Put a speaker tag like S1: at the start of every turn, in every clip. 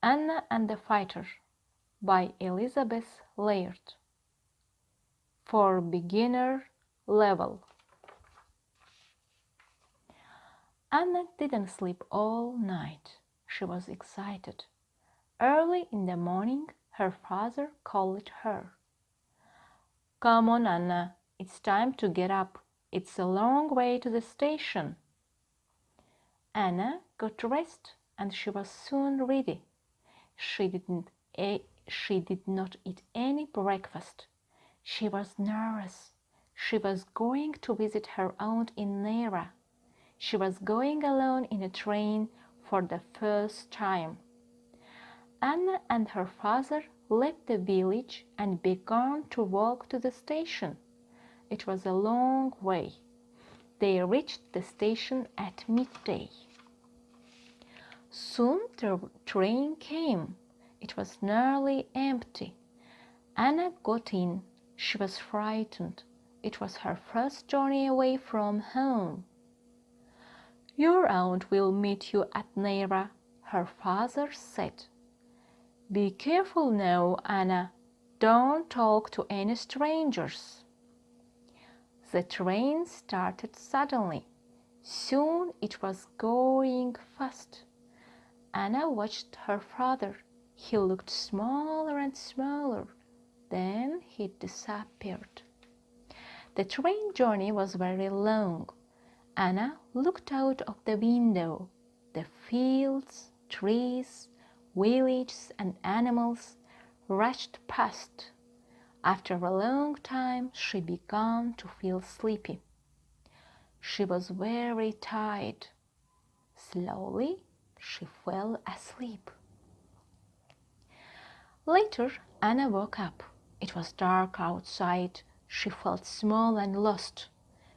S1: Anna and the Fighter by Elizabeth Laird. For beginner level. Anna didn't sleep all night. She was excited. Early in the morning, her father called her. "Come on, Anna, it's time to get up. It's a long way to the station." Anna got dressed and she was soon ready. She did not eat any breakfast. She was nervous. She was going to visit her aunt in Nera. She was going alone in a train for the first time. Anna and her father left the village and began to walk to the station. It was a long way. They reached the station at midday. Soon the train came. It was nearly empty. Anna got in. She was frightened. It was her first journey away from home. "Your aunt will meet you at Nera," her father said. "Be careful now, Anna. Don't talk to any strangers." The train started suddenly. Soon it was going fast. Anna watched her father. He looked smaller and smaller. Then he disappeared. The train journey was very long. Anna looked out of the window. The fields, trees, villages, and animals rushed past. After a long time, she began to feel sleepy. She was very tired. Slowly, she fell asleep. Later, Anna woke up. It was dark outside. She felt small and lost.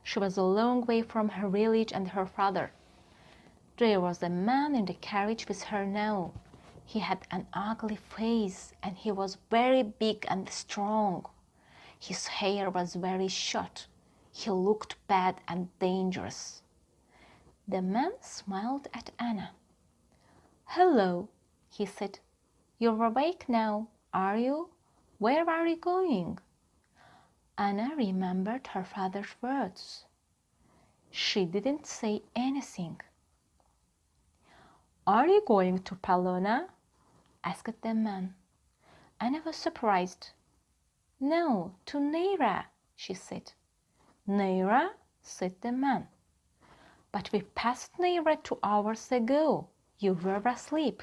S1: She was a long way from her village and her father. There was a man in the carriage with her now. He had an ugly face and he was very big and strong. His hair was very short. He looked bad and dangerous. The man smiled at Anna. "Hello," he said. "You're awake now, are you? Where are you going?" Anna remembered her father's words. She didn't say anything. "Are you going to Palona?" asked the man. Anna was surprised. "No, to Nera," she said. "Nera?" said the man. "But we passed Nera 2 hours ago. You were asleep."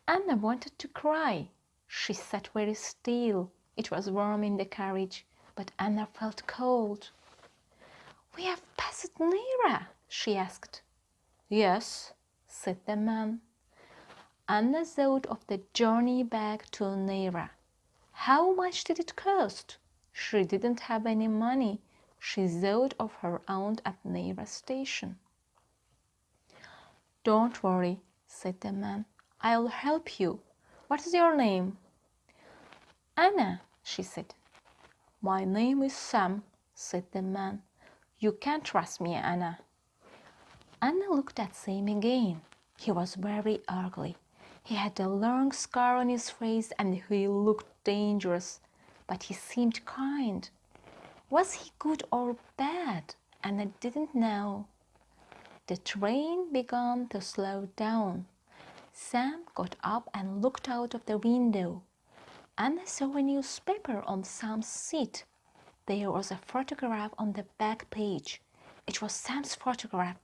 S1: Anna wanted to cry. She sat very still. It was warm in the carriage, but Anna felt cold. "We have passed Nera?" she asked. "Yes," said the man. Anna thought of the journey back to Nera. How much did it cost? She didn't have any money. She thought of her aunt at Nera station. "Don't worry," said the man. "I'll help you. What is your name?" "Anna," she said. "My name is Sam," said the man. "You can trust me, Anna." Anna looked at Sam again. He was very ugly. He had a long scar on his face and he looked dangerous, but he seemed kind. Was he good or bad? Anna didn't know. The train began to slow down. Sam got up and looked out of the window. Anna saw a newspaper on Sam's seat. There was a photograph on the back page. It was Sam's photograph.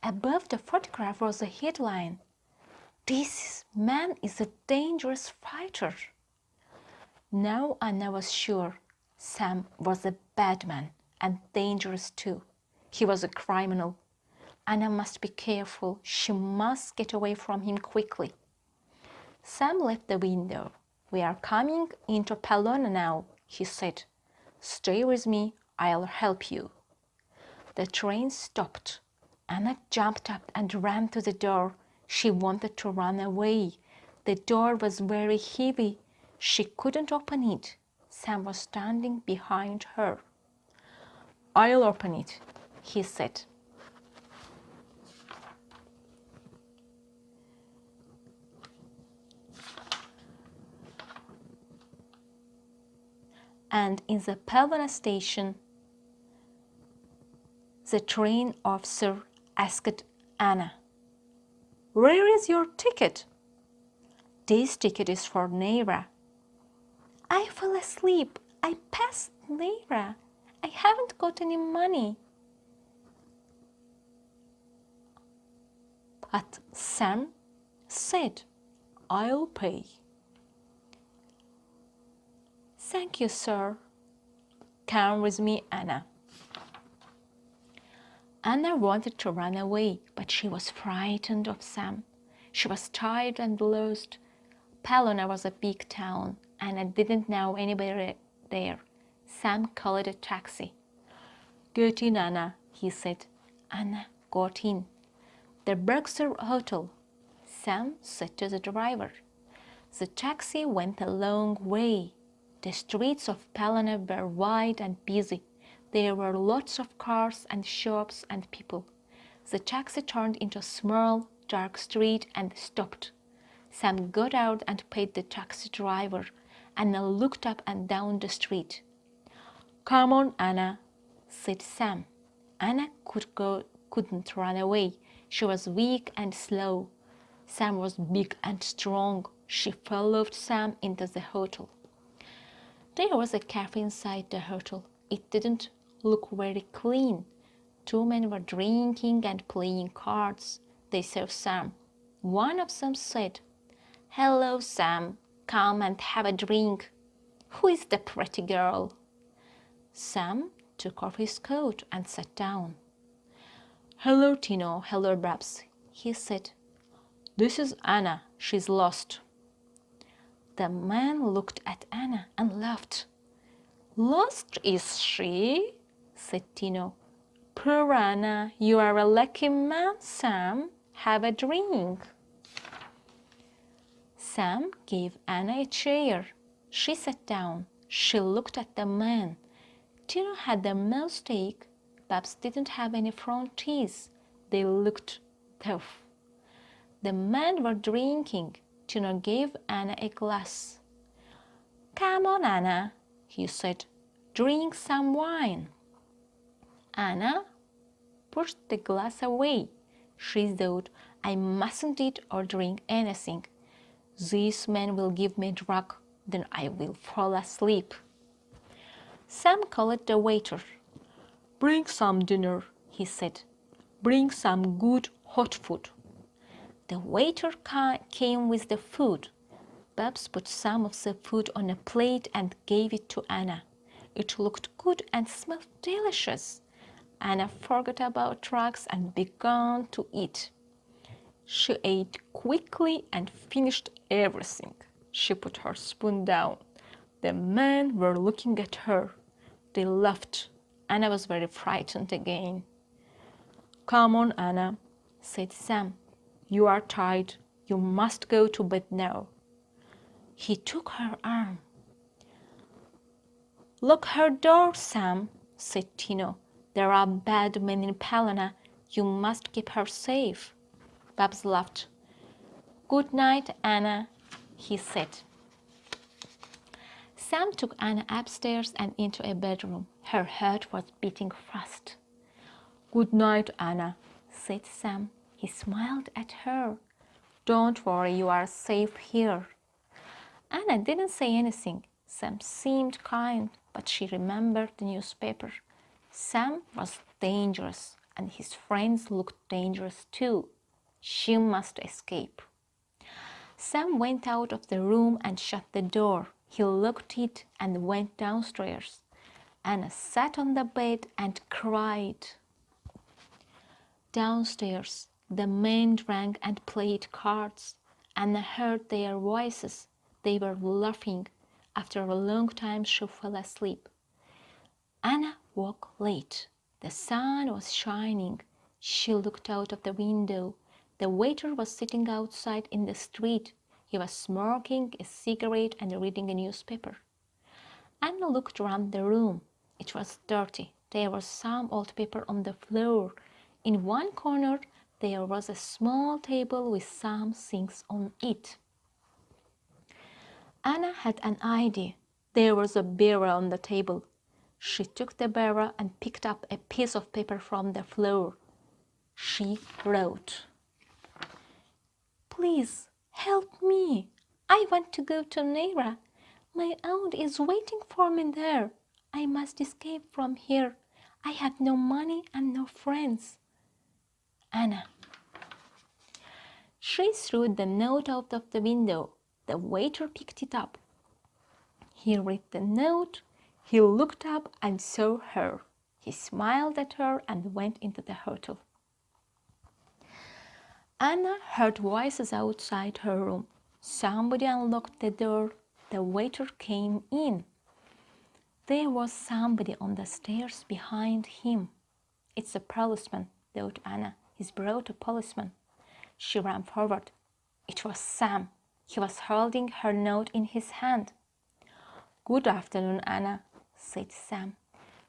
S1: Above the photograph was a headline, "This man is a dangerous fighter." Now Anna was sure Sam was a bad man and dangerous too. He was a criminal. Anna must be careful. She must get away from him quickly. Sam left the window. "We are coming into Palona now," he said. "Stay with me. I'll help you." The train stopped. Anna jumped up and ran to the door. She wanted to run away. The door was very heavy. She couldn't open it. Sam was standing behind her. "I'll open it," he said. and in the Pelham station, the train officer asked Anna, "Where is your ticket?" "This ticket is for Neira." "I fell asleep. I passed Neira. I haven't got any money." But Sam said, "I'll pay." "Thank you, sir." "Come with me, Anna." Anna wanted to run away, but she was frightened of Sam. She was tired and lost. Pelham was a big town. Anna didn't know anybody there. Sam called a taxi. "Get in, Anna," he said. Anna got in. "The Berkshire Hotel," Sam said to the driver. The taxi went a long way. The streets of Pelham were wide and busy. There were lots of cars and shops and people. The taxi turned into a small, dark street and stopped. Sam got out and paid the taxi driver. Anna looked up and down the street. "Come on, Anna," said Sam. Anna couldn't run away. She was weak and slow. Sam was big and strong. She followed Sam into the hotel. There was a cafe inside the hotel. It didn't look very clean. Two men were drinking and playing cards. They saw Sam. One of them said, "Hello, Sam. Come and have a drink. Who is the pretty girl?" Sam took off his coat and sat down. "Hello, Tino. Hello, Babs," he said. "This is Anna. She's lost." The man looked at Anna and laughed. "Lost, is she?" said Tino. "Poor Anna, you are a lucky man, Sam. Have a drink." Sam gave Anna a chair. She sat down. She looked at the man. Tino had a mistake. Babs didn't have any front teeth. They looked tough. The men were drinking. Tino gave Anna a glass. "Come on, Anna," he said. "Drink some wine." Anna pushed the glass away. She thought, "I mustn't eat or drink anything. These men will give me a drug, then I will fall asleep." Sam called the waiter. "Bring some dinner," he said. "Bring some good hot food." The waiter came with the food. Babs put some of the food on a plate and gave it to Anna. It looked good and smelled delicious. Anna forgot about drugs and began to eat. She ate quickly and finished everything. She put her spoon down. The men were looking at her. They laughed. Anna was very frightened again. "Come on, Anna," said Sam. "You are tired. You must go to bed now." He took her arm. "Lock her door, Sam," said Tino. "There are bad men in Pelham. You must keep her safe." Babs laughed. "Good night, Anna," he said. Sam took Anna upstairs and into a bedroom. Her heart was beating fast. "Good night, Anna," said Sam. He smiled at her. "Don't worry, you are safe here." Anna didn't say anything. Sam seemed kind, but she remembered the newspaper. Sam was dangerous, and his friends looked dangerous too. She must escape. Sam went out of the room and shut the door. He locked it and went downstairs. Anna sat on the bed and cried. Downstairs, the men drank and played cards. Anna heard their voices. They were laughing. After a long time, she fell asleep. Anna woke late. The sun was shining. She looked out of the window. The waiter was sitting outside in the street. He was smoking a cigarette and reading a newspaper. Anna looked around the room. It was dirty. There was some old paper on the floor. In one corner, there was a small table with some things on it. Anna had an idea. There was a barrel on the table. She took the barrel and picked up a piece of paper from the floor. She wrote, "Please help me. I want to go to Naira. My aunt is waiting for me there. I must escape from here. I have no money and no friends. Anna." She threw the note out of the window. The waiter picked it up. He read the note. He looked up and saw her. He smiled at her and went into the hotel. Anna heard voices outside her room. Somebody unlocked the door. The waiter came in. There was somebody on the stairs behind him. "It's a policeman," thought Anna. "He's brought a policeman." She ran forward. It was Sam. He was holding her note in his hand. "Good afternoon, Anna," said Sam.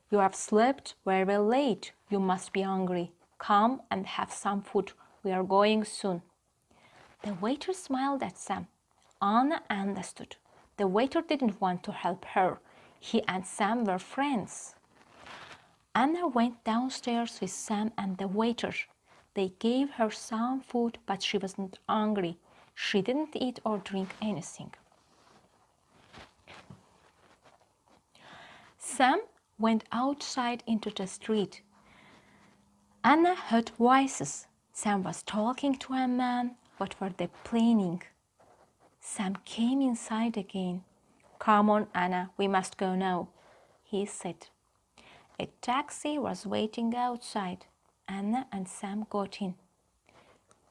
S1: "You have slept very late. You must be hungry. Come and have some food. We are going soon." The waiter smiled at Sam. Anna understood. The waiter didn't want to help her. He and Sam were friends. Anna went downstairs with Sam and the waiter. They gave her some food, but she wasn't hungry. She didn't eat or drink anything. Sam went outside into the street. Anna heard voices. Sam was talking to a man. What were they planning? Sam came inside again. "Come on, Anna, we must go now," he said. A taxi was waiting outside. Anna and Sam got in.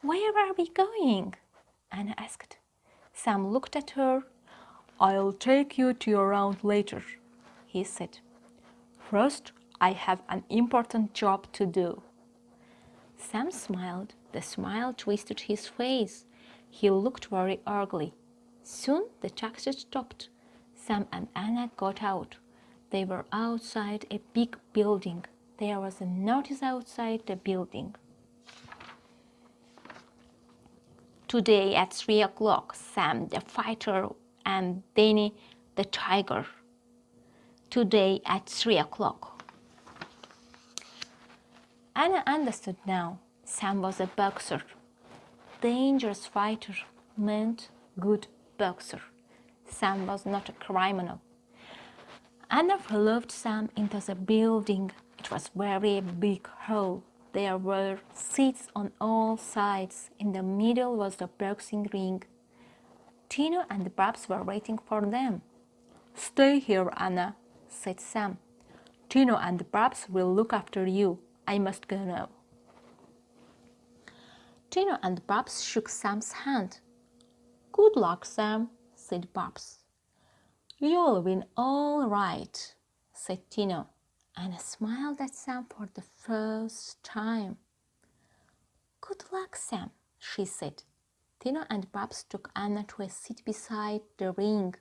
S1: "Where are we going?" Anna asked. Sam looked at her. "I'll take you to your aunt later," he said. "First, I have an important job to do." Sam smiled. The smile twisted his face. He looked very ugly. Soon the taxi stopped. Sam and Anna got out. They were outside a big building. There was a notice outside the building. "Today at 3 o'clock, Sam the fighter and Danny the tiger. Today at 3 o'clock. Anna understood now. Sam was a boxer. Dangerous fighter meant good boxer. Sam was not a criminal. Anna followed Sam into the building. It was very big hall. There were seats on all sides. In the middle was the boxing ring. Tino and Babs were waiting for them. "Stay here, Anna," said Sam. "Tino and Babs will look after you. I must go now." Tino and Babs shook Sam's hand. "Good luck, Sam," said Babs. "You'll win all right," said Tino. Anna smiled at Sam for the first time. "Good luck, Sam," she said. Tino and Babs took Anna to a seat beside the ring.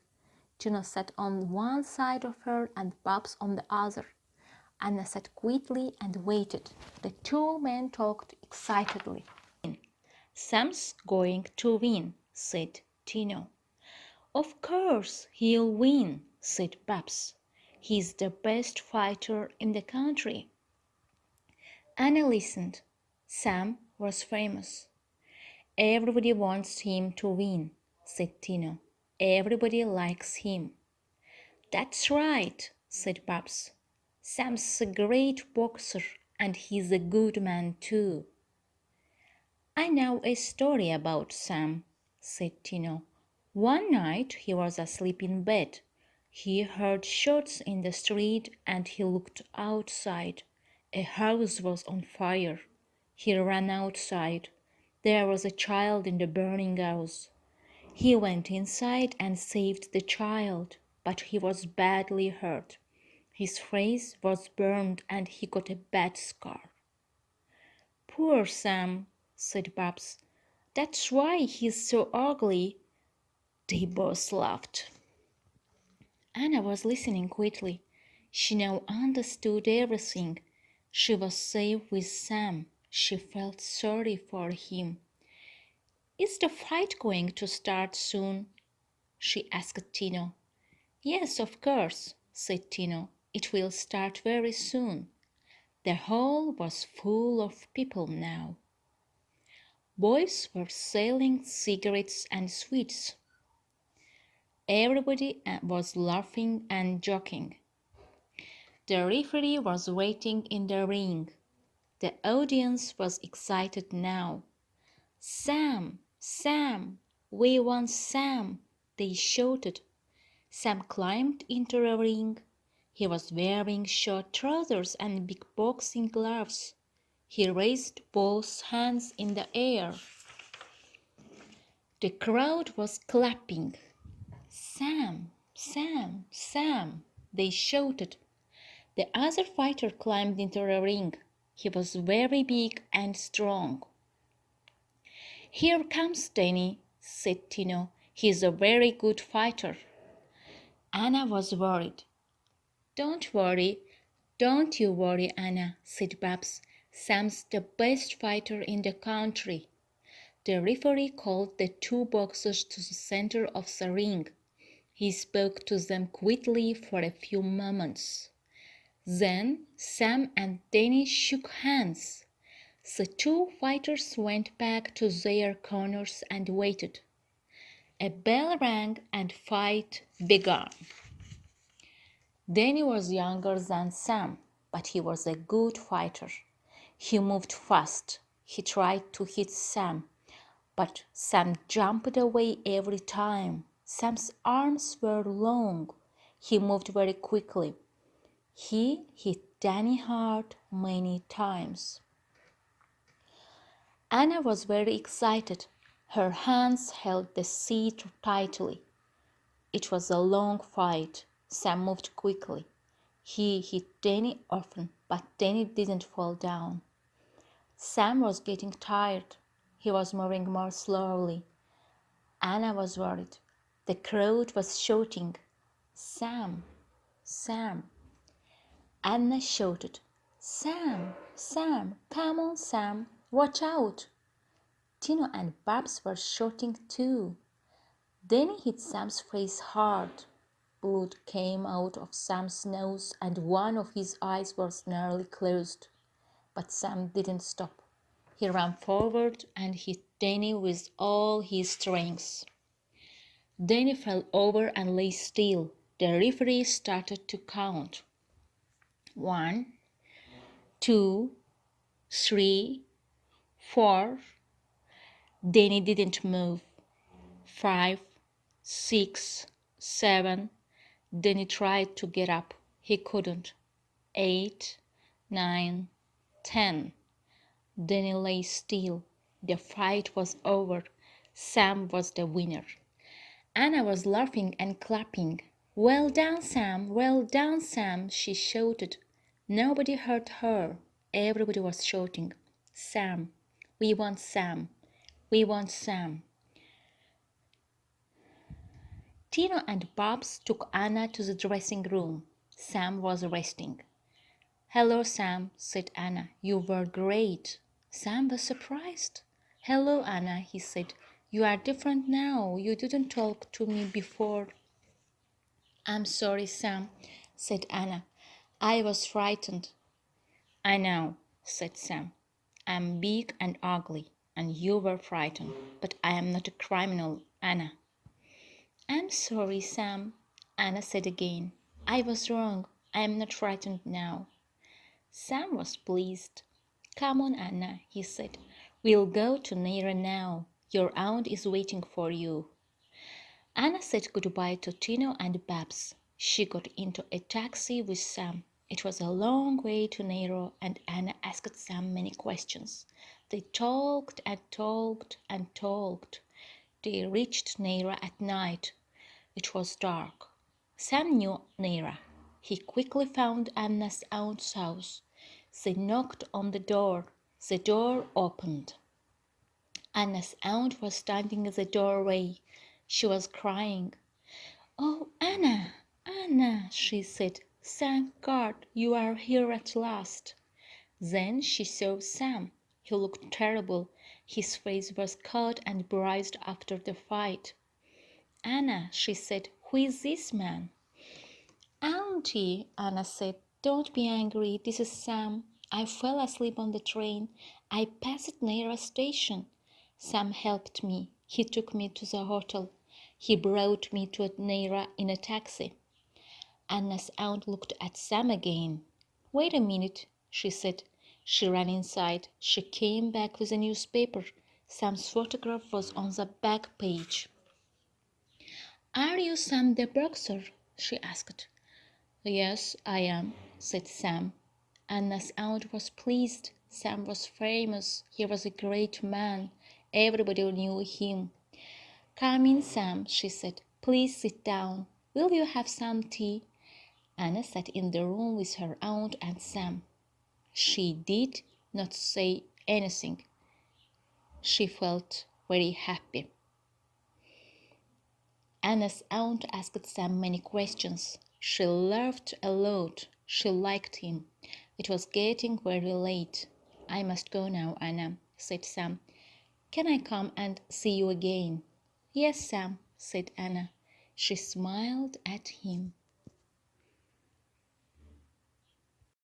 S1: Tino sat on one side of her and Babs on the other. Anna sat quietly and waited. The two men talked excitedly. "Sam's going to win," said Tino. "Of course he'll win," said Babs. "He's the best fighter in the country." Anna listened. Sam was famous. "Everybody wants him to win," said Tino. "Everybody likes him." "That's right," said Babs. "Sam's a great boxer and he's a good man too." "I know a story about Sam," said Tino. "One night he was asleep in bed. He heard shots in the street and he looked outside. A house was on fire. He ran outside. There was a child in the burning house. He went inside and saved the child, but he was badly hurt. His face was burned and he got a bad scar." "Poor Sam," said Babs. "That's why he's so ugly." They both laughed. Anna was listening quietly. She now understood everything. She was safe with Sam. She felt sorry for him. "Is the fight going to start soon?" she asked Tino. Yes, of course, said Tino. It will start very soon. The hall was full of people now. Boys were selling cigarettes and sweets. Everybody was laughing and joking. The referee was waiting in the ring. The audience was excited now. Sam! Sam! We want Sam! They shouted. Sam climbed into the ring. He was wearing short trousers and big boxing gloves. He raised both hands in the air. The crowd was clapping. Sam! Sam! Sam! They shouted. The other fighter climbed into the ring. He was very big and strong. Here comes Danny, said Tino. He's a very good fighter. Anna was worried. Don't worry. Don't you worry, Anna, said Babs. Sam's the best fighter in the country. The referee called the two boxers to the center of the ring. He spoke to them quickly for a few moments. Then Sam and Danny shook hands. The two fighters went back to their corners and waited. A bell rang and fight began. Danny was younger than Sam, but he was a good fighter. He moved fast. He tried to hit Sam, but Sam jumped away every time. Sam's arms were long. He moved very quickly. He hit Danny hard many times. Anna was very excited. Her hands held the seat tightly. It was a long fight. Sam moved quickly. He hit Danny often, but Danny didn't fall down. Sam was getting tired. He was moving more slowly. Anna was worried. The crowd was shouting, Sam, Sam. Anna shouted, Sam, Sam, come on, Sam, watch out. Tino and Babs were shouting too. Danny hit Sam's face hard. Blood came out of Sam's nose and one of his eyes was nearly closed. But Sam didn't stop. He ran forward and hit Danny with all his strength. Danny fell over and lay still. The referee started to count. 1, 2, 3, 4. Danny didn't move. 5, 6, 7. Danny tried to get up. He couldn't. 8, 9, 10. Danny lay still. The fight was over. Sam was the winner. Anna was laughing and clapping. Well done, Sam! Well done, Sam! She shouted. Nobody heard her. Everybody was shouting, Sam! We want Sam! We want Sam! Tino and Babs took Anna to the dressing room. Sam was resting. Hello, Sam, said Anna. You were great. Sam was surprised. Hello, Anna, he said. You are different now. You didn't talk to me before. I'm sorry, Sam, said Anna. I was frightened. I know, said Sam. I'm big and ugly, and you were frightened, but I am not a criminal, Anna. I'm sorry, Sam, Anna said again. I was wrong. I am not frightened now. Sam was pleased. Come on, Anna, he said. We'll go to Naira now. Your aunt is waiting for you. Anna said goodbye to Tino and Babs. She got into a taxi with Sam. It was a long way to Nairo, and Anna asked Sam many questions. They talked and talked and talked. They reached Naira at night. It was dark. Sam knew Naira. He quickly found Anna's aunt's house. They knocked on the door. The door opened. Anna's aunt was standing in the doorway. She was crying. Oh, Anna, Anna, she said. Thank God you are here at last. Then she saw Sam. He looked terrible. His face was cut and bruised after the fight. Anna, she said, who is this man? Auntie, Anna said, don't be angry. This is Sam. I fell asleep on the train. I passed near a station. Sam helped me. He took me to the hotel. He brought me to Neira in a taxi. Anna's aunt looked at Sam again. Wait a minute, she said. She ran inside. She came back with a newspaper. Sam's photograph was on the back page. Are you Sam the boxer? She asked. Yes, I am, said Sam. Anna's aunt was pleased. Sam was famous. He was a great man. Everybody knew him. Come in, Sam, she said. Please sit down. Will you have some tea? Anna sat in the room with her aunt and Sam. She did not say anything. She felt very happy. Anna's aunt asked Sam many questions. She laughed a lot. She liked him. It was getting very late. I must go now, Anna, said Sam. Can I come and see you again? Yes, Sam, said Anna. She smiled at him.